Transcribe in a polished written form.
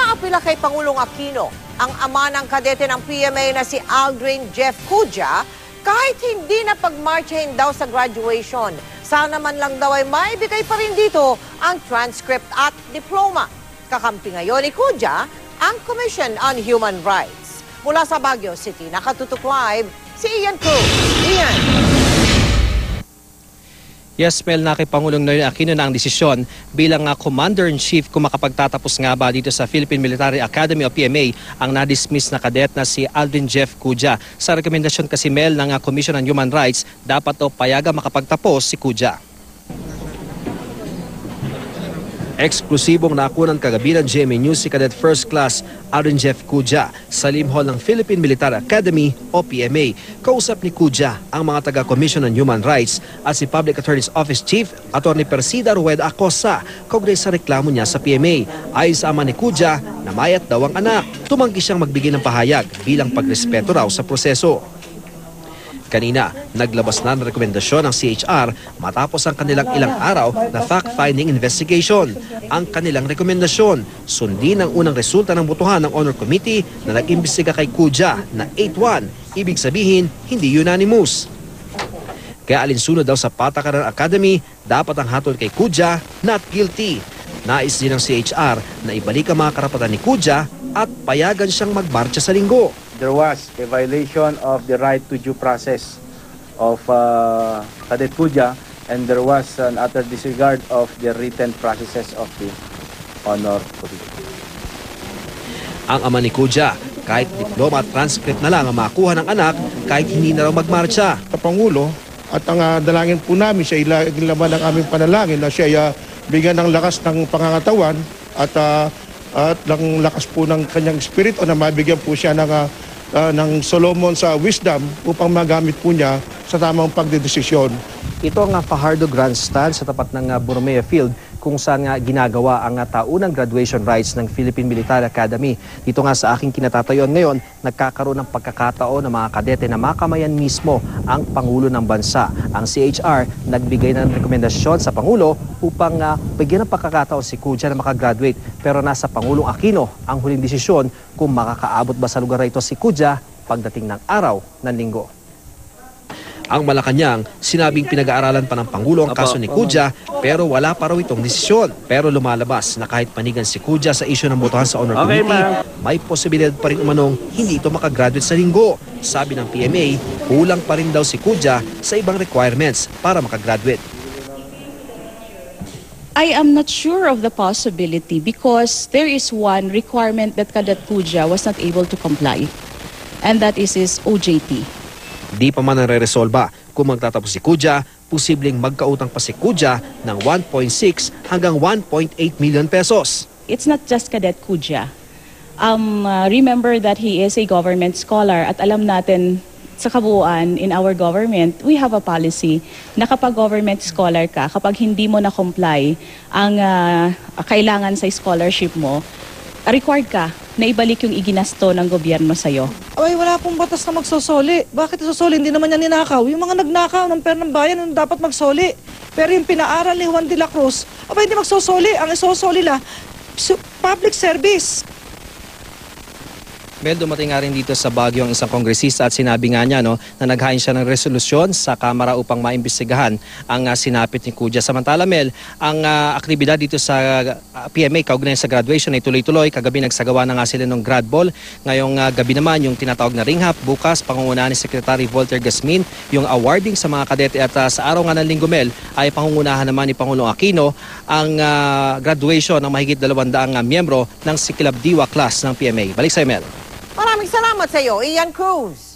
Naapila kay Pangulong Aquino ang ama ng kadete ng PMA na si Aldrin Jeff Cudja kahit hindi na pagmarchahin daw sa graduation. Sana man lang daw ay maibigay pa rin dito ang transcript at diploma. Kakampi ngayon ni Cudja ang Commission on Human Rights. Mula sa Baguio City, nakatutok live si Ian Cruz. Ian. Yes, Mel, na kay Pangulong Noynoy Aquino na ang desisyon bilang Commander-in-Chief kung makapagtatapos nga ba dito sa Philippine Military Academy o PMA ang na-dismiss na cadet na si Aldrin Jeff Cudja. Sa rekomendasyon kasi, Mel, ng Commission on Human Rights, dapat payaga makapagtapos si Cudja. Eksklusibong nakunan kagabi ng GMA News si Cadet First Class Aldrin Jeff Cudja sa Lim Hall ng Philippine Military Academy o PMA. Kausap ni Cudja ang mga taga-Commission on Human Rights at si Public Attorney's Office Chief Atty. Persida Rueda Acosta kaugnay sa reklamo niya sa PMA. Ayon sa ama ni Cudja, namayat daw ang anak. Tumanggi siyang magbigay ng pahayag bilang pagrespeto raw sa proseso. Kanina, naglabas na ng rekomendasyon ng CHR matapos ang kanilang ilang araw na fact-finding investigation. Ang kanilang rekomendasyon, sundin ang unang resulta ng botohan ng Honor Committee na nag-imbestiga kay Cudja na 8-1, ibig sabihin hindi unanimous. Kaya alinsunod daw sa patakaran ng Academy, dapat ang hatol kay Cudja not guilty. Nais din ng CHR na ibalik ang mga karapatan ni Cudja at payagan siyang magmarcha sa Linggo. There was a violation of the right to due process of Cadet Cudja, and there was an utter disregard of the written processes of the Honor Committee. Ang ama ni Cudja, kahit diploma at transcript na lang ang makuha ng anak, kahit hindi na raw magmarcha. Pangulo, at ang dalangin po namin siya ilaging laman ng aming panalangin na siya bigyan ng lakas ng pangangatawan at ng lakas po ng kanyang espiritu na mabigyan po siya ng Solomon sa wisdom upang magamit po niya sa tamang pagdedesisyon. Ito ang Fajardo Grandstand sa tapat ng Borromeo Field kung saan nga ginagawa ang taunang graduation rites ng Philippine Military Academy. Dito nga sa aking kinatatayon ngayon, nagkakaroon ng pagkakataon ng mga kadete na makamayan mismo ang Pangulo ng Bansa. Ang CHR nagbigay ng rekomendasyon sa Pangulo upang bigyan ng pagkakataon si Cudja na makagraduate. Pero nasa Pangulong Aquino ang huling desisyon kung makakaabot ba sa lugar ito si Cudja pagdating ng araw ng Linggo. Ang Malacanang, sinabing pinag-aaralan pa ng Pangulo ang kaso ni Cudja pero wala pa raw itong desisyon. Pero lumalabas na kahit panigan si Cudja sa issue ng botohan sa Honor Committee, may posibilidad pa rin umanong hindi ito makagraduate sa Linggo. Sabi ng PMA, kulang pa rin daw si Cudja sa ibang requirements para makagraduate. I am not sure of the possibility because there is one requirement that Cadet Cudja was not able to comply, and that is his OJT. Di pa man nare-resolba kung magtatapos si Cudja, posibleng magkautang pa si Cudja ng 1.6 hanggang 1.8 million pesos. It's not just Cadet Cudja. Remember that he is a government scholar at alam natin sa kabuuan in our government, we have a policy na kapag government scholar ka, kapag hindi mo na-comply ang kailangan sa scholarship mo, required ka na ibalik yung iginasto ng gobyerno sa'yo. Ay, wala pong batas na magsosoli. Bakit susoli? Hindi naman yan ninakaw. Yung mga nagnakaw ng pera ng bayan, dapat magsoli. Pero yung pinaaral ni Juan de la Cruz, hindi magsosoli. Ang isosoli la, public service. Mel, dumating nga rin dito sa Baguio ang isang kongresista at sinabi nga niya na naghain siya ng resolusyon sa Kamara upang maimbestigahan ang sinapit ni Cudja. Samantala, Mel, ang aktibidad dito sa PMA kaugnay sa graduation ay tuloy-tuloy. Kagabi nagsagawa na nga sila ng grad ball. Ngayong gabi naman yung tinatawag na ring hop. Bukas, pangungunahan ni Secretary Volter Gasmin yung awarding sa mga kadete at sa araw nga ng Linggo, Mel, ay pangungunahan naman ni Pangulong Aquino ang graduation ng mahigit 200 miyembro ng Sikilab Diwa class ng PMA. Balik sa'yo, Mel. Maraming salamat sa iyo, Ian Cruz.